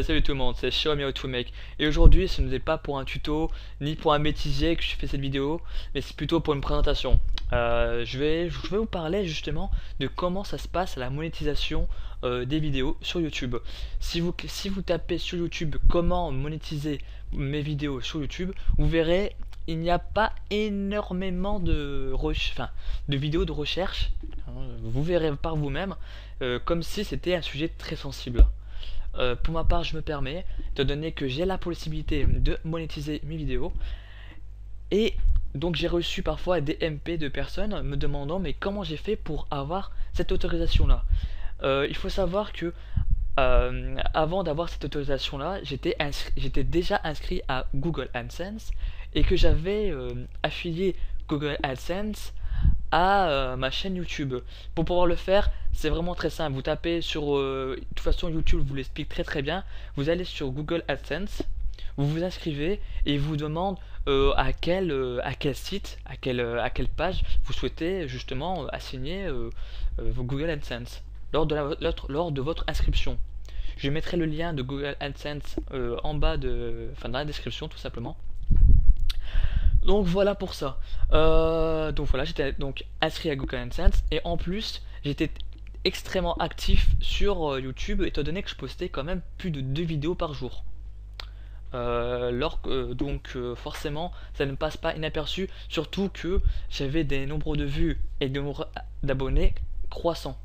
Salut tout le monde, c'est Xiaomi How to Make. Et aujourd'hui, ce n'est pas pour un tuto ni pour un bêtisier que je fais cette vidéo, mais c'est plutôt pour une présentation. Je vais vous parler justement de comment ça se passe la monétisation des vidéos sur YouTube. Si vous tapez sur YouTube comment monétiser mes vidéos sur YouTube, vous verrez il n'y a pas énormément de vidéos de recherche. Vous verrez par vous-même, comme si c'était un sujet très sensible. Pour ma part, je me permets, étant donné que j'ai la possibilité de monétiser mes vidéos, et donc j'ai reçu parfois des MP de personnes me demandant mais comment j'ai fait pour avoir cette autorisation là. Il faut savoir que avant d'avoir cette autorisation là, j'étais déjà inscrit à Google AdSense et que j'avais affilié Google AdSense à ma chaîne YouTube. Pour pouvoir le faire, c'est vraiment très simple. Vous tapez sur, de toute façon YouTube vous l'explique très bien. Vous allez sur Google AdSense, vous vous inscrivez et il vous demande à quel site, à quelle page vous souhaitez justement assigner vos Google AdSense lors de votre inscription. Je mettrai le lien de Google AdSense en bas dans la description tout simplement. Donc voilà pour ça. Donc voilà, j'étais donc inscrit à Google AdSense et en plus j'étais extrêmement actif sur YouTube étant donné que je postais quand même plus de 2 vidéos par jour. Forcément ça ne passe pas inaperçu, surtout que j'avais des nombres de vues et des nombres d'abonnés croissants.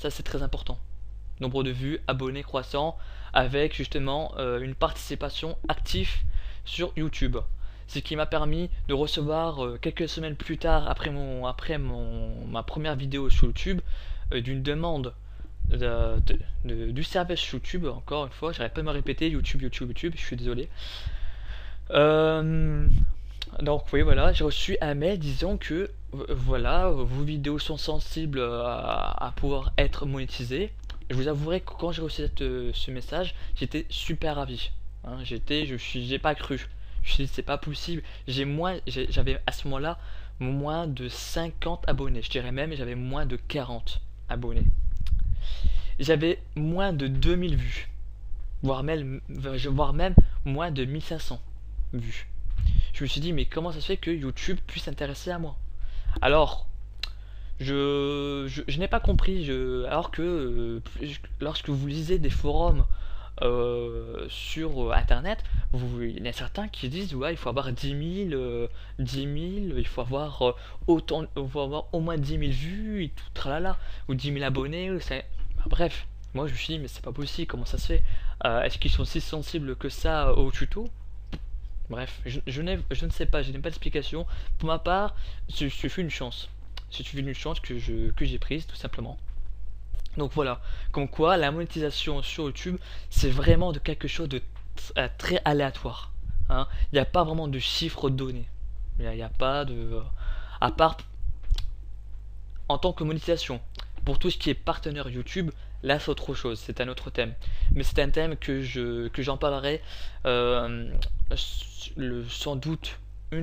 Ça c'est très important. Nombre de vues, abonnés croissants avec justement une participation active sur YouTube. Ce qui m'a permis de recevoir quelques semaines plus tard après ma première vidéo sur YouTube d'une demande du service YouTube. Encore une fois, j'arrête pas de me répéter YouTube, je suis désolé. Donc oui, voilà, j'ai reçu un mail disant que voilà, vos vidéos sont sensibles à pouvoir être monétisées. Je vous avouerai que quand j'ai reçu ce message, j'étais super ravi. J'ai pas cru. Je me suis dit c'est pas possible. J'avais à ce moment-là moins de 50 abonnés. Je dirais même j'avais moins de 40 abonnés. J'avais moins de 2000 vues, voire même moins de 1500 vues. Je me suis dit mais comment ça se fait que YouTube puisse s'intéresser à moi? Alors je n'ai pas compris, alors que lorsque vous lisez des forums sur internet, il y a certains qui disent ouais il faut avoir 10 000, il faut avoir il faut avoir au moins 10 000 vues et tout tralala, ou 10 000 abonnés, bref, moi je me suis dit mais c'est pas possible, comment ça se fait? Est-ce qu'ils sont si sensibles que ça au tuto? Bref, je ne sais pas, je n'ai pas d'explication. Pour ma part, ce fut une chance. C'est une chance que j'ai prise tout simplement. Donc voilà, comme quoi la monétisation sur YouTube, c'est vraiment de quelque chose de très aléatoire. Il n'y a pas vraiment de chiffres donnés. Il n'y a pas de... à part en tant que monétisation. Pour tout ce qui est partenaire YouTube, là c'est autre chose, c'est un autre thème. Mais c'est un thème que j'en parlerai sans doute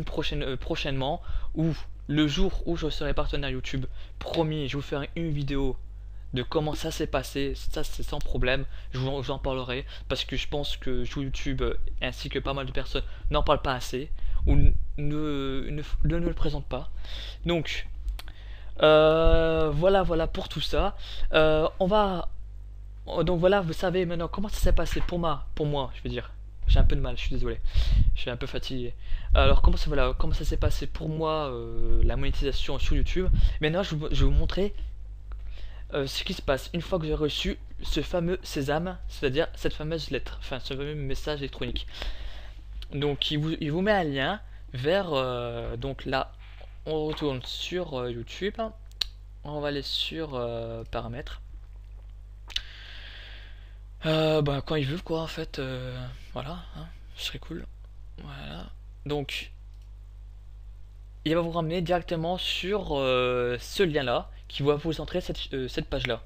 prochainement, ou le jour où je serai partenaire YouTube. Promis, je vous ferai une vidéo de comment ça s'est passé, ça c'est sans problème, j'en parlerai, parce que je pense que YouTube ainsi que pas mal de personnes n'en parlent pas assez, ou ne le présentent pas. Donc voilà pour tout ça. Donc voilà, vous savez maintenant comment ça s'est passé pour moi, je veux dire. J'ai un peu de mal, je suis désolé. Je suis un peu fatigué. Alors comment ça s'est passé pour moi la monétisation sur YouTube. Maintenant je vais vous montrer ce qui se passe une fois que j'ai reçu ce fameux sésame, c'est-à-dire cette fameuse lettre, enfin ce fameux message électronique. Donc il vous met un lien vers donc là on retourne sur YouTube, on va aller sur paramètres. Quand il veut quoi en fait, voilà, ce serait cool. Voilà, donc il va vous ramener directement sur ce lien là qui va vous entrer cette page là.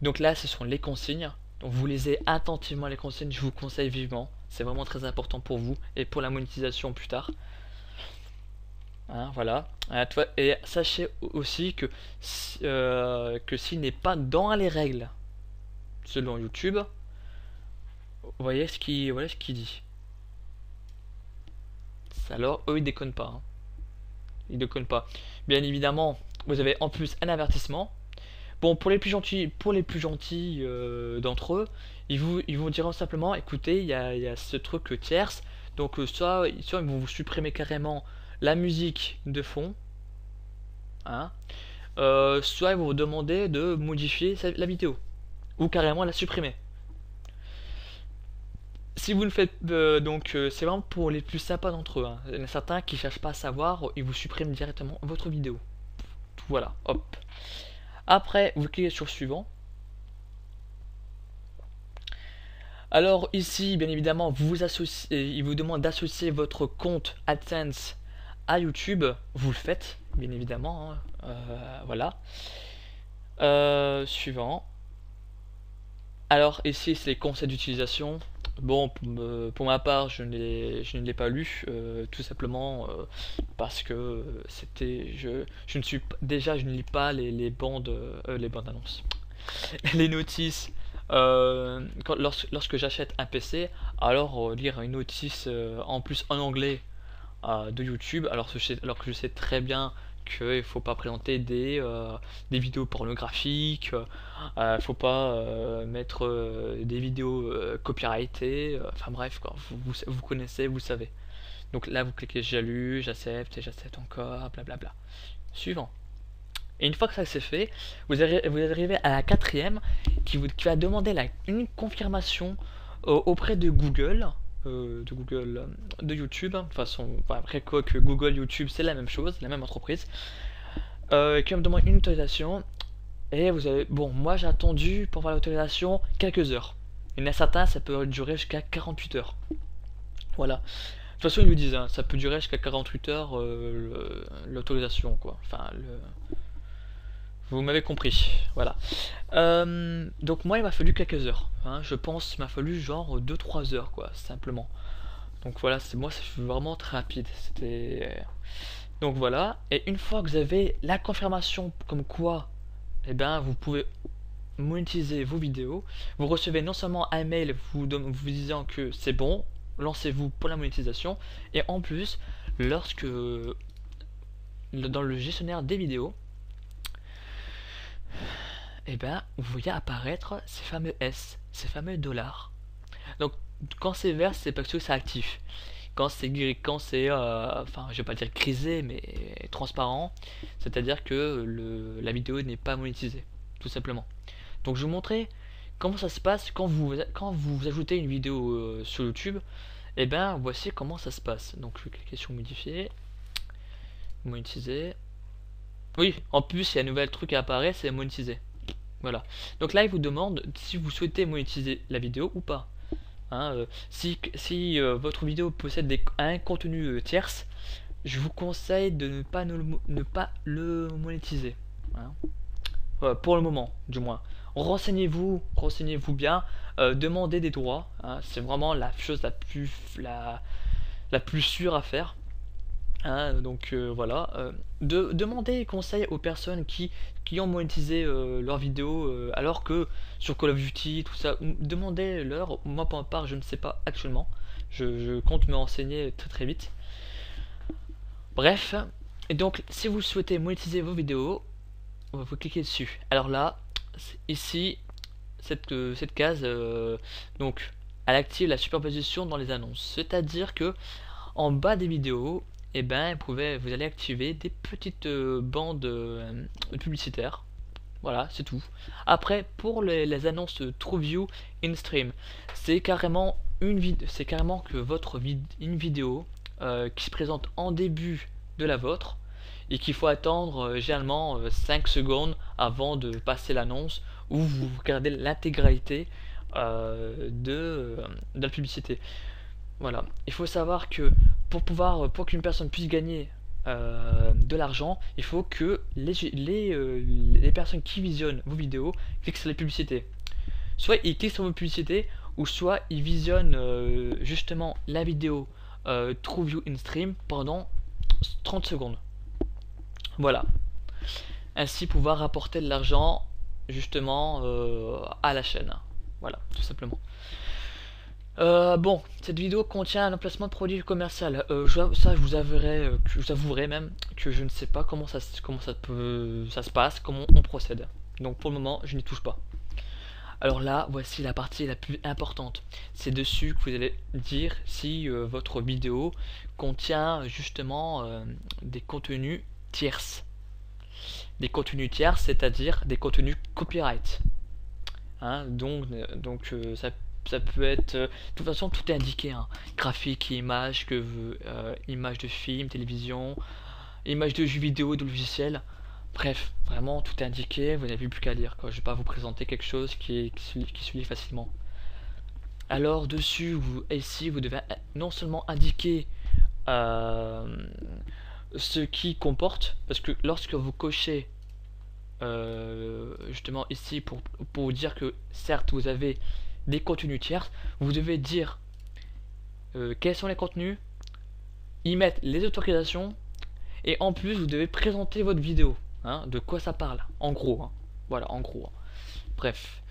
Donc là ce sont les consignes, donc vous lisez attentivement les consignes, je vous conseille vivement, c'est vraiment très important pour vous et pour la monétisation plus tard. Voilà. Et sachez aussi que s'il n'est pas dans les règles selon YouTube, Vous voyez ce qu'il voilà ce qu'il dit. Alors eux ils déconnent pas, hein. Ils déconnent pas. Bien évidemment, vous avez en plus un avertissement. Bon, pour les plus gentils d'entre eux, ils vous diront simplement, écoutez, il y a ce truc tierce, donc soit ils vont vous supprimer carrément la musique de fond, hein, soit ils vont vous demander de modifier la vidéo, ou carrément la supprimer. Si vous ne faites c'est vraiment pour les plus sympas d'entre eux, hein. Il y en a certains qui cherchent pas à savoir, ils vous suppriment directement votre vidéo. Voilà, hop. Après, vous cliquez sur suivant. Alors ici, bien évidemment, il vous demande d'associer votre compte AdSense à YouTube. Vous le faites, bien évidemment, hein. Voilà. Suivant. Alors ici, c'est les conseils d'utilisation. Bon, pour ma part, je ne l'ai pas lu, tout simplement parce que je ne suis déjà, je ne lis pas les bandes annonces, les notices. Lorsque j'achète un PC, alors lire une notice en plus en anglais de YouTube, alors que je sais très bien qu'il ne faut pas présenter des vidéos pornographiques, faut pas mettre des vidéos copyrightées, enfin bref, quoi, vous connaissez, vous savez. Donc là, vous cliquez j'ai lu, j'accepte et j'accepte encore, blablabla. Suivant. Et une fois que ça c'est fait, vous arrivez à la quatrième qui va demander une confirmation auprès de Google, de YouTube. De toute façon, après quoi que Google, YouTube, c'est la même chose, la même entreprise, qui va me demander une autorisation. Et vous avez, bon, moi j'ai attendu pour voir l'autorisation quelques heures. Il y en a certains, ça peut durer jusqu'à 48 heures. Voilà. De toute façon, ils nous disent, hein, ça peut durer jusqu'à 48 heures l'autorisation, quoi. Enfin, vous m'avez compris, voilà. Donc moi il m'a fallu quelques heures, hein. Je pense qu'il m'a fallu genre 2-3 heures quoi, simplement. Donc voilà, c'est vraiment très rapide. Donc voilà, et une fois que vous avez la confirmation comme quoi, eh ben vous pouvez monétiser vos vidéos, vous recevez non seulement un mail vous disant que c'est bon, lancez-vous pour la monétisation, et en plus, lorsque dans le gestionnaire des vidéos, et ben vous voyez apparaître ces fameux S, ces fameux dollars. Donc quand c'est vert, c'est parce que c'est actif. Quand c'est gris, enfin je vais pas dire grisé, mais transparent, c'est-à-dire que la vidéo n'est pas monétisée, tout simplement. Donc je vais vous montrer comment ça se passe quand vous ajoutez une vidéo sur YouTube. Et ben voici comment ça se passe. Donc je vais cliquer sur modifier, monétiser. Oui, en plus il y a un nouvel truc qui apparaît, c'est monétiser. Voilà. Donc là, il vous demande si vous souhaitez monétiser la vidéo ou pas. Hein, si votre vidéo possède un contenu tierce, je vous conseille de ne pas le monétiser. Hein. Voilà, pour le moment, du moins. Renseignez-vous bien. Demandez des droits. Hein, c'est vraiment la chose la plus sûre à faire. Hein, donc voilà, demandez conseil aux personnes qui ont monétisé leurs vidéos alors que sur Call of Duty, tout ça, demandez-leur. Moi pour ma part, je ne sais pas actuellement. Je compte me renseigner très très vite. Bref, et donc si vous souhaitez monétiser vos vidéos, vous cliquez dessus. Alors là, ici, cette case, donc elle active la superposition dans les annonces. C'est-à-dire que en bas des vidéos, et ben vous allez activer des petites bandes publicitaires. Voilà, c'est tout. Après, pour les annonces TrueView InStream, c'est carrément une vidéo qui se présente en début de la vôtre et qu'il faut attendre généralement 5 secondes avant de passer l'annonce, où vous regardez l'intégralité de la publicité. Voilà, il faut savoir que pour qu'une personne puisse gagner de l'argent, il faut que les personnes qui visionnent vos vidéos cliquent sur les publicités. Soit ils cliquent sur vos publicités, ou soit ils visionnent justement la vidéo TrueView InStream pendant 30 secondes. Voilà. Ainsi pouvoir rapporter de l'argent justement à la chaîne. Voilà, tout simplement. Bon, cette vidéo contient un emplacement de produit commercial. Ça, je vous avouerai même que je ne sais pas comment ça se passe, comment on procède. Donc pour le moment, je n'y touche pas. Alors là, voici la partie la plus importante. C'est dessus que vous allez dire si votre vidéo contient justement des contenus tierces. Des contenus tierces, c'est-à-dire des contenus copyright. Hein, ça peut être, de toute façon tout est indiqué, hein. Graphique, image, image de film, télévision, image de jeux vidéo, de logiciels. Bref, vraiment tout est indiqué, vous n'avez plus qu'à lire, quoi. Je vais pas vous présenter quelque chose qui se lit facilement. Alors dessus, ici, vous devez non seulement indiquer euh, ce qui comporte, parce que lorsque vous cochez justement ici pour vous dire que certes vous avez des contenus tiers, vous devez dire quels sont les contenus, y mettre les autorisations, et en plus vous devez présenter votre vidéo, hein, de quoi ça parle, en gros, hein. Voilà, en gros, hein. Bref.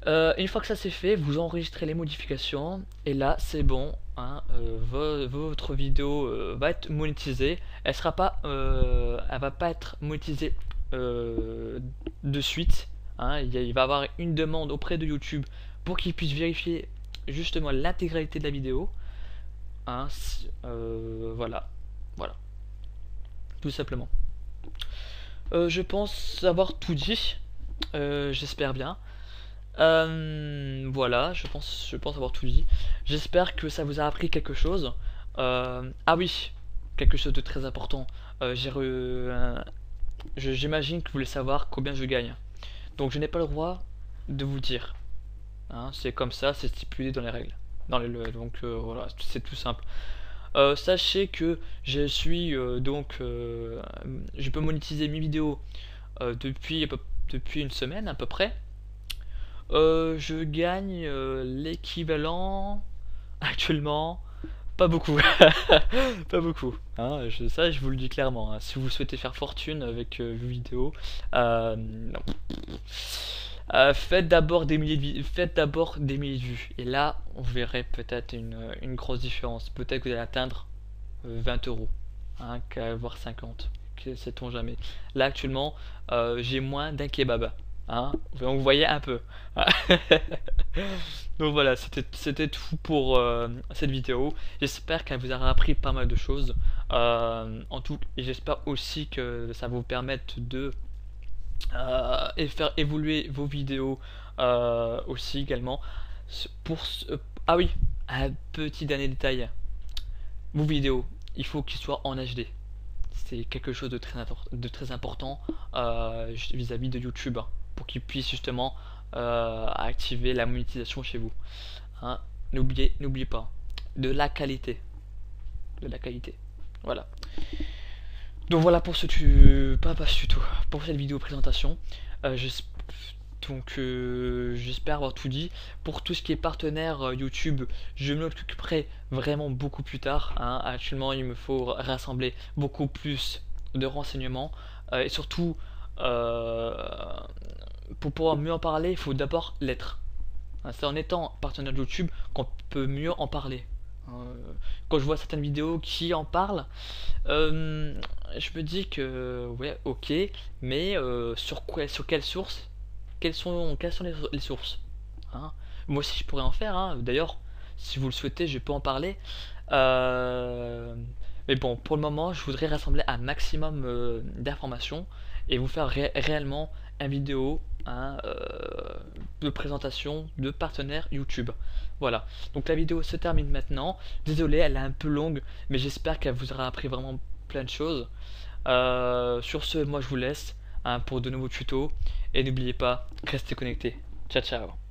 Une fois que ça c'est fait, vous enregistrez les modifications, et là c'est bon, hein, votre vidéo va être monétisée. Elle va pas être monétisée de suite, hein. Il va y avoir une demande auprès de YouTube pour qu'il puisse vérifier justement l'intégralité de la vidéo, hein, voilà, voilà, tout simplement. Je pense avoir tout dit, j'espère bien. Voilà, je pense avoir tout dit. J'espère que ça vous a appris quelque chose. Ah oui, quelque chose de très important. J'imagine que vous voulez savoir combien je gagne. Donc je n'ai pas le droit de vous dire, hein, c'est comme ça, c'est stipulé dans les règles. Donc voilà, c'est tout simple. Sachez que je peux monétiser mes vidéos depuis une semaine à peu près. Je gagne l'équivalent actuellement, pas beaucoup, pas beaucoup, hein, ça je vous le dis clairement, hein. Si vous souhaitez faire fortune avec vos vidéos, non. Faites d'abord des milliers de vues, et là on verrait peut-être une grosse différence. Peut-être que vous allez atteindre 20 euros, hein, voire 50, sait-on jamais. Là actuellement, j'ai moins d'un kebab, hein, donc vous voyez un peu. Donc voilà, c'était tout pour cette vidéo. J'espère qu'elle vous aura appris pas mal de choses. Et j'espère aussi que ça va vous permettre de et faire évoluer vos vidéos aussi également. Ah oui, un petit dernier détail. Vos vidéos, il faut qu'ils soient en HD. C'est quelque chose de très important vis-à-vis de YouTube, hein, pour qu'ils puissent justement activer la monétisation chez vous, hein. N'oubliez pas, de la qualité. De la qualité. Voilà. Donc voilà pour pour cette vidéo présentation. J'espère avoir tout dit. Pour tout ce qui est partenaire YouTube, je me l'occuperai vraiment beaucoup plus tard, hein. Actuellement il me faut rassembler beaucoup plus de renseignements, et surtout pour pouvoir mieux en parler, il faut d'abord l'être, hein. C'est en étant partenaire de YouTube qu'on peut mieux en parler. Quand je vois certaines vidéos qui en parlent, je me dis que ouais, ok, mais sur quelle source, quelles sont les sources, hein. Moi aussi je pourrais en faire, hein. D'ailleurs, si vous le souhaitez, je peux en parler. Euh, mais bon, pour le moment, je voudrais rassembler un maximum d'informations et vous faire réellement une vidéo, hein, de présentation de partenaires YouTube. Voilà, donc la vidéo se termine maintenant. Désolé, elle est un peu longue, mais j'espère qu'elle vous aura appris vraiment plein de choses. Sur ce, moi je vous laisse, hein, pour de nouveaux tutos. Et n'oubliez pas, restez connectés. Ciao ciao.